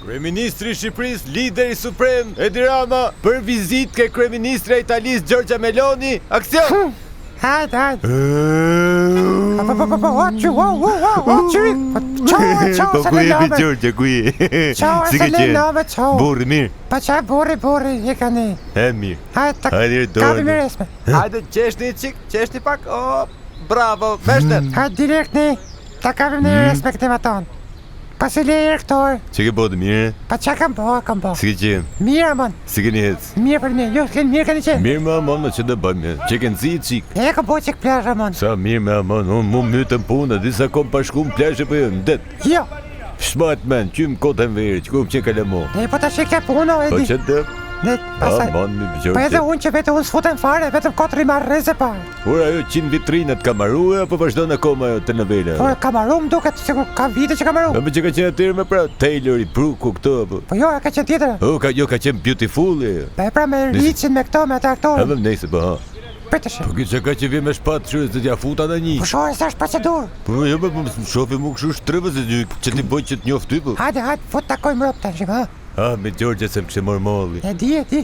Kryeministri i Shqipërisë, lideri suprem Edi Rama, për vizitë ke kryeministra e Italisë Giorgia Meloni. Aksion! Hajde. Po ku jemi Giorgia, ku je? Si ke qenë? Burri mirë. Pa qa burri, je ka ne. E mirë. Hajde, kapi me resme. Hajde, qeshni qik, qeshni pak. O, bravo, veshtet. Hajde direkt ne, ta kapim ne respektim aton. Pas i leje rektor. Që ke botë mirë? Pa qa kam po. Si ke qenë? Mirë, man. Si ke njëhet? Mirë për mirë, jo, s'ken mirë ka një qenë. Mirë me amon, me që të bëjmë. Që ke nëzi qik. E ka bo qik plazh, man. Sa mirë me amon, unë mu mytën punë, disa kom pashku më plazhe për jënë, ndet. Jo. Shmat men, qymë kotën veri, që kumë që kalemo. E po ta shikja puno, Po Edi. që të? Ne, pasaj. Amon, mi Po edhe bëgjorë. unë që vetë unë s'futen fare, vetëm 4 marrëze pa. Ura ajo 100 vitrinat ka marrua, apo vazhdo në koma ajo telenovela? Por ka marru më duket se ka vite që ka marru. Apo që ka qenë atyre me pra Taylori, Bruku, këto, apo? Po jo, ka qenë tjetër. O, ka qenë beautiful, e. Pa e pra me ricin me këto, me ata aktorë. Edhe më nejse, po, ha. Pëtëshe. Po ki që ka që vi me shpat, që të t'ja futa në një. Po shore se është procedurë. Po, jo, po, më shofi mu këshu shtrëve, që ti boj që t'njoft ty, po. Hajde, fut takoj më ropë të shim, ha? Ah, me Giorgia se më kështë mormolli. E di.